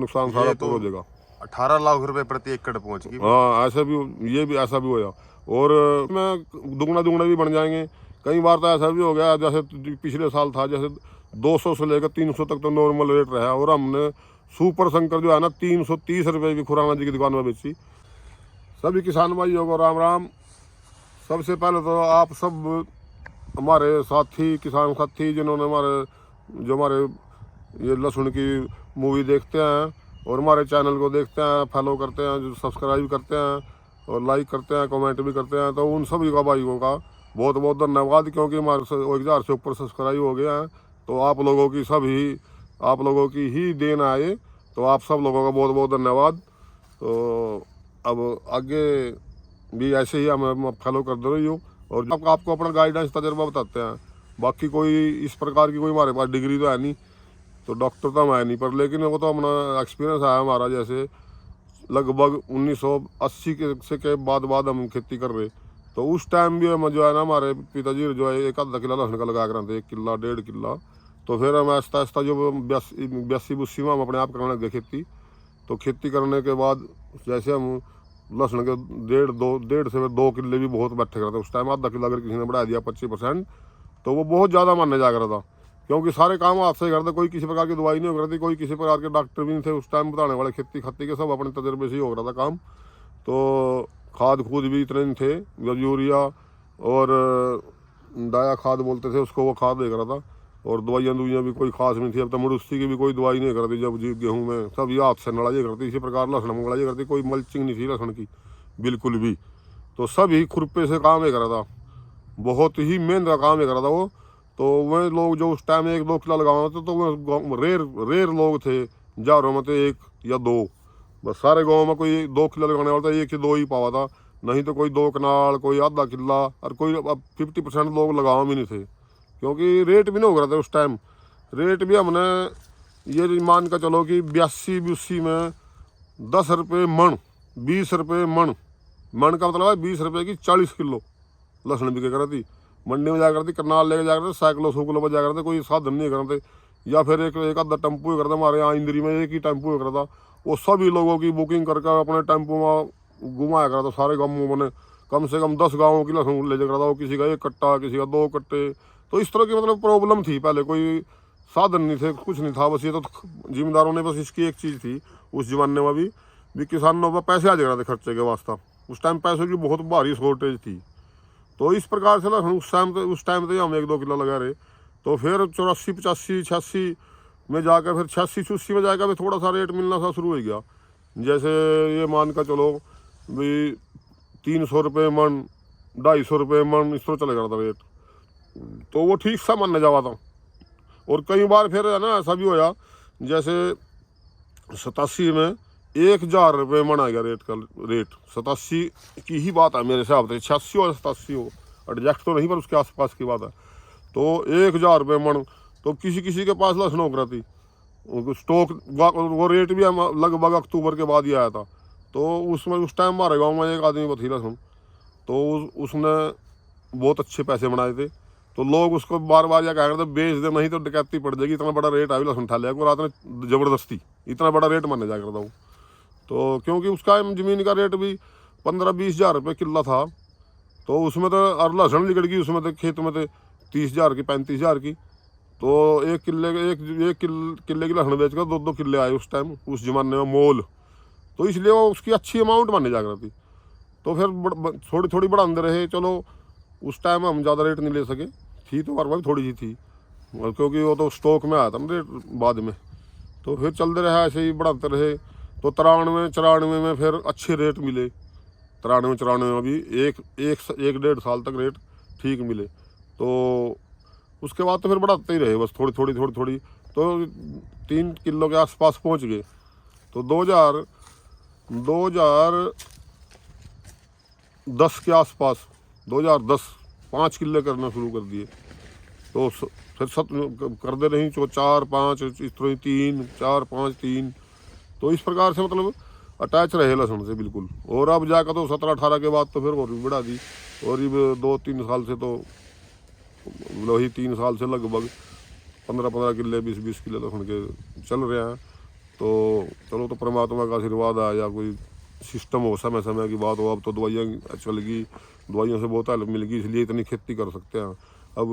नुकसान सारा पूरा हो जाएगा। 18 लाख रुपए प्रति एकड़ पहुंच गई। हाँ ऐसा भी, ये भी ऐसा भी होया, और में दुगना दुगना भी बन जाएंगे। कई बार तो ऐसा भी हो गया, जैसे पिछले साल था, जैसे 200 से लेकर 300 तक तो नॉर्मल रेट रहा, और हमने सुपर शंकर जो है ना 330 रुपये की खुराना जी की दुकान में बेची। सभी किसान भाइयों को राम राम। सबसे पहले तो आप सब हमारे साथी, किसान साथी, जिन्होंने हमारे ये लहसुन की मूवी देखते हैं और हमारे चैनल को देखते हैं, फॉलो करते हैं, जो सब्सक्राइब करते हैं और लाइक करते हैं, कमेंट भी करते हैं, तो उन सभी का भाइयों का बहुत बहुत धन्यवाद, क्योंकि हमारे 1000 से ऊपर सब्सक्राइब हो गया है। तो आप लोगों की ही देन आए, तो आप सब लोगों का बहुत बहुत धन्यवाद। तो अब आगे भी ऐसे ही हम फॉलो करते रहिए, और आपको अपना गाइडेंस तजर्बा बताते हैं। बाकी कोई इस प्रकार की कोई हमारे पास डिग्री तो है नहीं, तो डॉक्टर तो हम है नहीं, पर लेकिन वो तो अपना एक्सपीरियंस आया हमारा। जैसे लगभग 1980 के बाद हम खेती कर रहे, तो उस टाइम भी हम जो है ना, हमारे पिताजी जो है 1 आधा किला लहसुन का लगा कर थे, 1 किला 1.5 किला। तो फिर हम आहिस्ता आहिस्ता जो 82 में हम अपने आप करने लगे खेती। तो खेती करने के बाद जैसे हम लहसुन के 1.5 से 2 किले भी बहुत बैठे करते उस टाइम। आधा किला अगर किसी ने बढ़ा दिया 25%, तो वो बहुत ज़्यादा मानने जा रहा था, क्योंकि सारे काम हाथ से करते, कोई किसी प्रकार की दवाई नहीं हो रही थी, कोई किसी प्रकार के डॉक्टर भी नहीं थे उस टाइम बताने वाले। खेती खाती के सब अपने तजर्बे से ही हो रहा था काम। तो खाद खूद भी इतने नहीं थे, यूरिया और डाया खाद बोलते थे उसको, वो खाद देख रहा था। और दवाइयाँ भी कोई खास नहीं थी। अब तो मरुस्थी की भी कोई दवाई नहीं करती, जब गेहूँ में सब ये हाथ से नड़ाई करती। इसी प्रकार लहसुन में नड़ाई करती, कोई मल्चिंग नहीं थी लहसुन की बिल्कुल भी। तो सब ही खुरपे से काम ही करा था, बहुत ही मेहनत का काम ही करा था वो। तो वह लोग जो उस टाइम 1-2 किला लगाना थे, तो वह रेर लोग थे, हजारों में तो 1 या 2, बस सारे गाँव में कोई 2 किला लगाने वाला था, 1 या 2 ही पावा था। नहीं तो कोई 2 कनाल, कोई आधा किला, और कोई अब 50% लोग लगावा भी नहीं थे, क्योंकि रेट भी नहीं हो रहा था उस टाइम। रेट भी हमने ये मान कर चलो कि 82 में 10 रुपये मन, 20 रुपये मन। मन का मतलब है 20 रुपये की 40 किलो लहसुन बिके कर थी। मंडी में जा करती, करनाल लेके जा करते, साइकिलों सूकलों पर जा करते, कोई साधन नहीं करते, या फिर एक आधा टेम्पो करता। हमारे यहाँ इंद्री में 1 ही टेम्पो करता, वो सभी लोगों की बुकिंग करके अपने टेम्पो में घुमाया करता सारे गाँवों में। कम से कम 10 गाँवों की लहसुन ले जाकर था, किसी का 1 कट्टा, किसी का 2 कट्टे। तो इस तरह की मतलब प्रॉब्लम थी पहले, कोई साधन नहीं थे, कुछ नहीं था। बस ये तो जिम्मेदारों ने बस इसकी एक चीज़ थी उस जमाने में भी किसानों पर पैसे आ जा रहे थे खर्चे के वास्ता। उस टाइम पैसों की बहुत भारी शॉर्टेज थी। तो इस प्रकार से ना उस टाइम तो हम 1-2 किलो लगा रहे। तो फिर 84, 85, 86 में जाकर, फिर 86-86 में जाकर फिर थोड़ा सा रेट मिलना सा शुरू हो गया। जैसे ये मान कर चलो भी 300 रुपये मन, 250 रुपये मन, इस तरह चले गया था रेट। तो वो ठीक सा मानने जावा था। और कई बार फिर है ना ऐसा भी होया, जैसे 87 में 1000 रुपये मन आ गया रेट 87 की ही बात है मेरे हिसाब से, 86 और 87 हो, एग्जैक्ट तो नहीं पर उसके आसपास की बात है। तो 1000 रुपये मन, तो किसी किसी के पास लहसुन हो थी स्टॉक। वो रेट भी लगभग अक्टूबर के बाद ही आया था। तो उसमें उस टाइम हमारे गाँव में एक आदमी को थी लहसुन, तो उसने बहुत अच्छे पैसे बनाए थे। तो लोग उसको बार बार यह कह रहे थे बेच दे, नहीं तो डकैती पड़ जाएगी, इतना बड़ा रेट आया लहसुन उठा लिया को रात में ज़बरदस्ती, इतना बड़ा रेट माने जा करता हूँ। तो क्योंकि उसका ज़मीन का रेट भी 15-20 हज़ार रुपये किला था। तो उसमें तो और लहसुन निकल गई, उसमें तो खेत में तो 30 हज़ार की, 35 हज़ार की। तो एक किले की लहसुन बेच कर 2-2 किले आए उस टाइम, उस जमाने में मोल। तो इसलिए वो उसकी अच्छी अमाउंट मानी जा रही थी। तो फिर थोड़ी थोड़ी बढ़ाते रहे। चलो उस टाइम हम ज़्यादा रेट नहीं ले सके, थी तो हमारे पास थोड़ी सी थी, क्योंकि वो तो स्टॉक में आया था ना रेट बाद में। तो फिर चलते रहे, ऐसे ही बढ़ाते रहे। तो 93-94 में फिर अच्छे रेट मिले। 93-94 में भी एक 1-1.5 साल तक रेट ठीक मिले। तो उसके बाद तो फिर बढ़ाते ही रहे, बस थोड़ी थोड़ी। तो 3 किलो के आसपास पहुंच गए। तो 2010 के आसपास, 2010 5 किले करना शुरू कर दिए। तो फिर कर दे रही 4-5, इस तरह 3, 4-5, 3। तो इस प्रकार से मतलब अटैच रहे लहसुन से बिल्कुल। और अब जाकर तो 17-18 के बाद तो फिर और भी बढ़ा दी। और ये 2-3 साल से तो वही 3 साल से लगभग 15-15 किले, 20-20 किले लहसुन के चल रहे हैं। तो चलो, तो परमात्मा का आशीर्वाद है या कोई सिस्टम हो, समय समय की बात हो। अब तो दवाइयाँ चल गई, दवाइयों से बहुत हेल्प मिल गई, इसलिए इतनी खेती कर सकते हैं। अब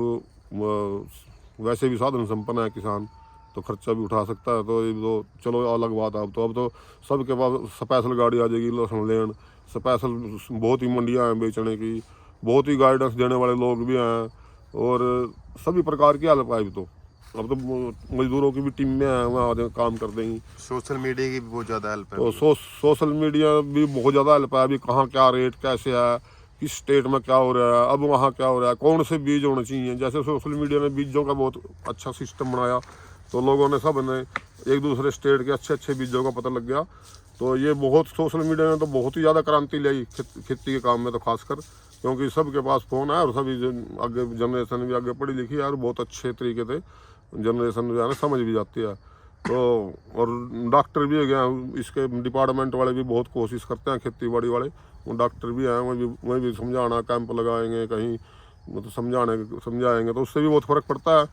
वैसे भी साधन संपन्न है किसान, तो खर्चा भी उठा सकता है। तो ये तो चलो अलग बात है। अब तो सबके पास स्पेशल गाड़ी आ जाएगी लहसुन लेन, स्पेशल बहुत ही मंडियाँ हैं बेचने की, बहुत ही गाइडेंस देने वाले लोग भी हैं, और सभी प्रकार की हेल्प है। अब तो मजदूरों की भी टीमें हैं, वहाँ काम कर देंगी। सोशल मीडिया की भी बहुत ज़्यादा हेल्प है। तो सोशल मीडिया भी बहुत ज़्यादा हेल्प है। अभी कहाँ क्या रेट कैसे है, किस स्टेट में क्या हो रहा है, अब वहाँ क्या हो रहा है, कौन से बीज होने चाहिए। जैसे सोशल मीडिया ने बीजों का बहुत अच्छा सिस्टम बनाया, तो लोगों ने सब ने एक दूसरे स्टेट के अच्छे अच्छे बीजों का पता लग गया। तो ये बहुत सोशल मीडिया ने तो बहुत ही ज़्यादा क्रांति लाई खेती के काम में, तो खासकर क्योंकि सबके पास फ़ोन है, और सभी आगे जनरेशन भी आगे पढ़ी लिखी है, और बहुत अच्छे तरीके से जनरेशन जो है ना समझ भी जाती है। तो और डॉक्टर भी है गया, इसके डिपार्टमेंट वाले भी बहुत कोशिश करते हैं, खेती बाड़ी वाले वो डॉक्टर भी हैं, वही भी समझाना, कैंप लगाएंगे कहीं, मतलब समझाएंगे, तो उससे भी बहुत फ़र्क पड़ता है।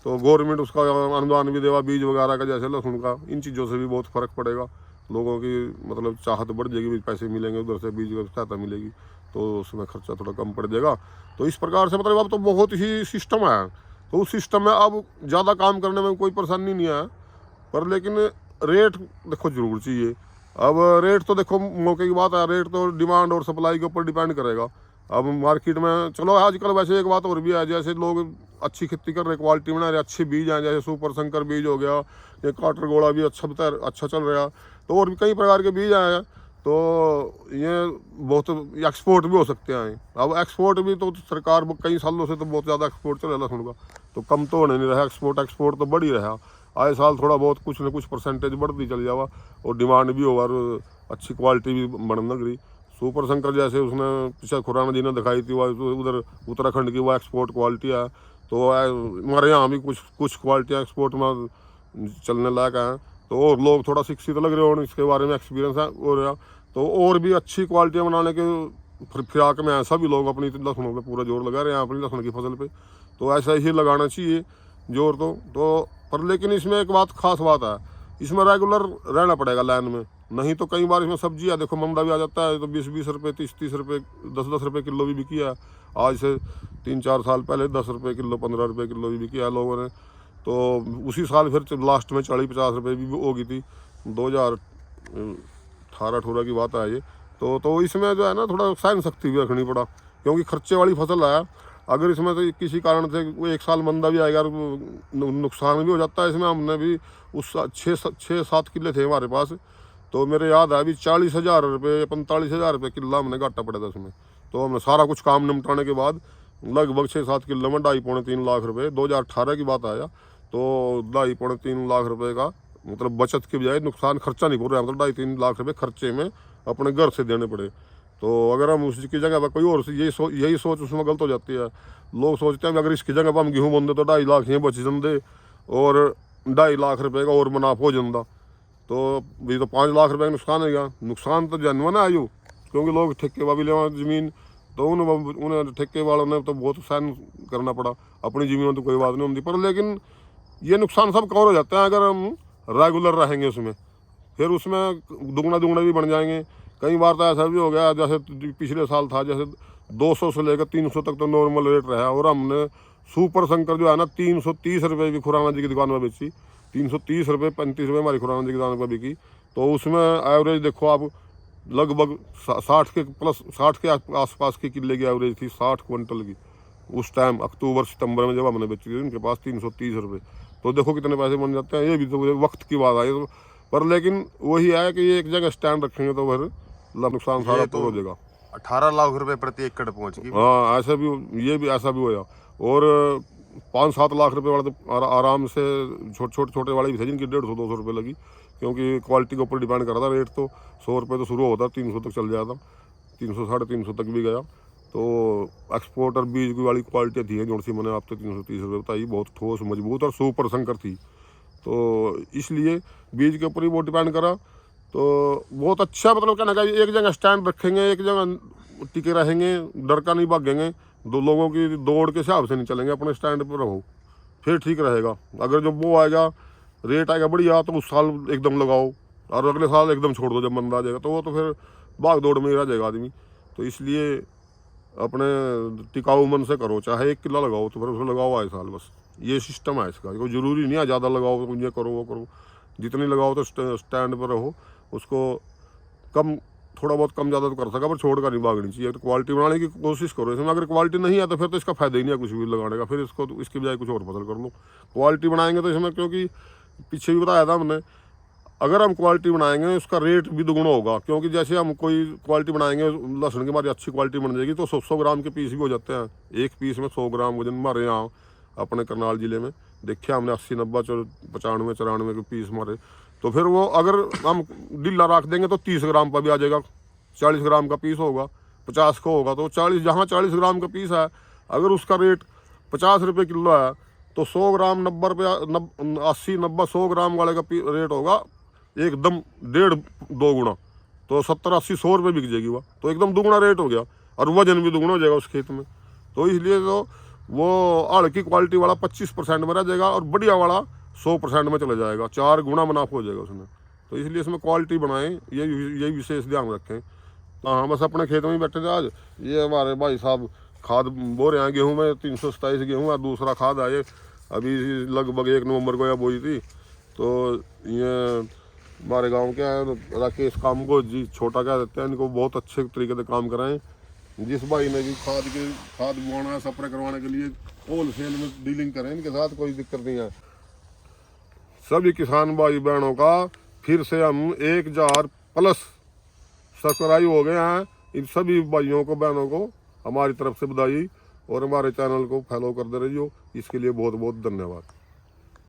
तो गवर्नमेंट उसका अनुदान भी देगा, बीज वगैरह का, जैसे लहसुन का, इन चीज़ों से भी बहुत फ़र्क पड़ेगा। लोगों की मतलब चाहत बढ़ जाएगी, पैसे मिलेंगे, उधर से बीज की सहायता मिलेगी, तो उसमें खर्चा थोड़ा कम पड़ जाएगा। तो इस प्रकार से मतलब अब तो बहुत ही सिस्टम है। तो उस सिस्टम में अब ज़्यादा काम करने में कोई परेशानी नहीं है, पर लेकिन रेट देखो जरूर चाहिए। अब रेट तो देखो मौके की बात है, रेट तो डिमांड और सप्लाई के ऊपर डिपेंड करेगा। अब मार्केट में चलो आजकल वैसे एक बात और भी है, जैसे लोग अच्छी खेती कर रहे, क्वालिटी बना रहे, अच्छे बीज हैं, जैसे सुपर संकर बीज हो गया, ये काटर गोला भी अच्छा चल रहा, तो और भी कई प्रकार के बीज आए हैं। तो ये बहुत एक्सपोर्ट भी हो सकते हैं। अब एक्सपोर्ट भी तो सरकार कई सालों से तो बहुत ज़्यादा एक्सपोर्ट चल रहा सुनगा, तो कम तो होने नहीं रहा, एक्सपोर्ट तो बढ़ ही रहा। आए साल थोड़ा बहुत कुछ न कुछ परसेंटेज बढ़ती चल जावा, और डिमांड भी होगा, और अच्छी क्वालिटी भी बढ़ने लग रही। सुपर शंकर जैसे उसने पीछे खुराना जी ने दिखाई थी, वो उधर उत्तराखंड की वो एक्सपोर्ट क्वालिटी है। तो हमारे यहाँ भी कुछ क्वालिटियाँ एक्सपोर्ट में चलने लायक हैं। तो और लोग थोड़ा शिक्षित लग रहे हो, इसके बारे में एक्सपीरियंस है हो रहा, तो और भी अच्छी क्वालिटियाँ बनाने के फिराक में हैं सभी लोग, अपनी लहसुनों पे पूरा जोर लगा रहे हैं, अपनी लहसुन की फसल पे। तो ऐसा ही लगाना चाहिए जोर तो पर लेकिन इसमें एक खास बात है, इसमें रेगुलर रहना पड़ेगा लाइन में, नहीं तो कई बार इसमें सब्जी है, देखो मंदा भी आ जाता है, तो 20-20 रुपये, 30-30 रुपये, 10-10 रुपये किलो भी बिकी है। आज से 3-4 साल पहले 10 रुपये किलो, 15 रुपये किलो भी बिकी है लोगों ने। तो उसी साल फिर लास्ट में 40-50 रुपये भी हो गई थी, 2018 की बात है ये। तो इसमें जो है ना थोड़ा सहन शक्ति भी रखनी पड़ा, क्योंकि खर्चे वाली फसल है। अगर इसमें तो किसी कारण से वो एक साल मंदा भी आएगा, नुकसान भी हो जाता है। इसमें हमने भी उस 6-7 किले थे हमारे पास, तो मेरे याद है अभी 40,000 रुपये, 45,000 रुपये किला हमने घाटा पड़ा था उसमें। तो हमने सारा कुछ काम निपटाने के बाद लगभग 6-7 किलो में 2.5-3 लाख रुपये, 2018 की बात आया, तो 2.5-3 लाख रुपये का मतलब बचत के बजाय नुकसान, खर्चा नहीं पूरा रहा, मतलब 2.5-3 लाख रुपये खर्चे में अपने घर से देने पड़े। तो अगर हम उसकी जगह पर कोई और यही सोच उसमें गलत हो जाती है। लोग सोचते हैं कि अगर इसकी जगह पर हम गेहूँ बोंदे तो 2.5 लाख ये बच जंदे, और 2.5 लाख रुपये का और मुनाफा हो जाता, तो भी तो 5 लाख रुपये का नुकसान है गया। नुकसान तो जनवन है आयु, क्योंकि लोग ठेके वाली ले जमीन, तो उन्हें ठेके वालों ने तो बहुत सहन करना पड़ा। अपनी जमीनों तो कोई बात नहीं होती, पर लेकिन ये नुकसान सब कवर हो जाते हैं अगर हम रेगुलर रहेंगे उसमें, फिर उसमें दुगना भी बन जाएंगे। कई बार तो ऐसा भी हो गया, जैसे पिछले साल था, जैसे 200 से लेकर 300 तक तो नॉर्मल रेट रहा, और हमने सुपर शंकर जो है ना 330 रुपये की खुराना जी की दुकान में बेची, 330 रुपये 35 रुपये हमारी खुराना जी की दुकान पर बिकी। तो उसमें एवरेज देखो आप लगभग 60 के आसपास की किले की एवरेज थी, 60 क्विंटल की उस टाइम अक्टूबर सितंबर में जब हमने बेची थी उनके पास 330 रुपये। तो देखो कितने पैसे बन जाते हैं। ये भी तो वक्त की बात आई, तो पर लेकिन वही है कि ये एक जगह स्टैंड रखेंगे तो फिर नुकसान सारा पूरा हो जाएगा। 18 लाख रुपए प्रति एकड़ पहुंच गई। हाँ, ऐसा भी, ये भी ऐसा भी होया। और 5-7 लाख रुपए वाले तो आराम से छोटे वाले भी थे जिनकी 150-200 रुपये लगी, क्योंकि क्वालिटी के ऊपर डिपेंड कर रहा था। रेट तो 100 रुपये तो शुरू होता, 300 तक चल जाता, 300-350 तक भी गया। तो एक्सपोर्ट और बीज वाली क्वालिटी थी जो सी मैंने आपसे 330 रुपये बताई, बहुत ठोस मजबूत और सुपर संकर थी। तो इसलिए बीज के ऊपर ही बहुत डिपेंड करा। तो बहुत अच्छा, मतलब कहना चाहिए एक जगह स्टैंड रखेंगे, एक जगह टिके रहेंगे, डर का नहीं भागेंगे, दो लोगों की दौड़ के हिसाब से नहीं चलेंगे, अपने स्टैंड पर रहो, फिर ठीक रहेगा। अगर जो वो आएगा रेट आएगा बढ़िया तो उस साल एकदम लगाओ, और अगले साल एकदम छोड़ दो जब मंदा आ जाएगा, तो वो तो फिर भाग दौड़ में ही रह जाएगा आदमी। तो इसलिए अपने टिकाऊ मन से करो, चाहे 1 किलो लगाओ तो फिर उसको लगाओ आए साल, बस ये सिस्टम है इसका। कोई ज़रूरी नहीं है ज़्यादा लगाओ तो ये करो वो करो, जितनी लगाओ तो स्टैंड पर रहो, उसको कम थोड़ा बहुत कम ज़्यादा तो कर सका पर छोड़ कर नहीं भागनी चाहिए। तो क्वालिटी बनाने की कोशिश करो इसमें, अगर क्वालिटी नहीं है तो फिर तो इसका फायदा ही नहीं है कुछ भी लगाने का, फिर इसको इसकी बजाय कुछ और फसल कर लो। क्वालिटी बनाएंगे तो इसमें, क्योंकि पीछे भी बताया था हमने, अगर हम क्वालिटी बनाएंगे उसका रेट भी दुगुना होगा, क्योंकि जैसे हम कोई क्वालिटी बनाएंगे, लहसुन की हमारी अच्छी क्वालिटी बन जाएगी तो 100 ग्राम के पीस भी हो जाते हैं, एक पीस में 100 ग्राम वजन। हमारे यहाँ अपने करनाल जिले में देखिए हमने 80, 90, 95, 94 के पीस मारे। तो फिर वो अगर हम ढीला रख देंगे तो 30 ग्राम पर भी आ जाएगा, 40 ग्राम का पीस होगा, 50 का होगा, तो 40 जहाँ 40 ग्राम का पीस है, अगर उसका रेट 50 रुपये किलो है तो 100 ग्राम 90 रुपये, 80, 90, 100 ग्राम वाले का रेट होगा एकदम 1.5-2 गुना, तो 70, 80, 100 रुपये बिक जाएगी वह, तो एकदम दुगुना रेट हो गया, और वजन भी दुगुना हो जाएगा उस खेत में। तो इसलिए तो वो हल्की क्वालिटी वाला 25% में रह जाएगा और बढ़िया वाला 100% में चला जाएगा, 4 गुना मुनाफा हो जाएगा उसमें। तो इसलिए इसमें क्वालिटी बनाएं, यही विशेष ध्यान रखें। तो हाँ, बस अपने खेत में ही बैठे थे आज। ये हमारे भाई साहब खाद बो रहे हैं गेहूँ में, 327 गेहूँ है, दूसरा खाद है ये, अभी लगभग 1 नवंबर को यह बोई थी। तो ये हमारे गांव के हैं राकेश कामको जी, छोटा क्या देते हैं, इनको बहुत अच्छे तरीके से काम कराएं। जिस भाई ने भी खाद बुआना है, स्प्रे करवाने के लिए होल सेल में डीलिंग करें, इनके साथ कोई दिक्कत नहीं है। सभी किसान भाई बहनों का फिर से हम 1000+ सब्सक्राइब हो गए हैं। इन सभी भाइयों को बहनों को हमारी तरफ से बधाई, और हमारे चैनल को फॉलो करते रहिए, इसके लिए बहुत बहुत धन्यवाद।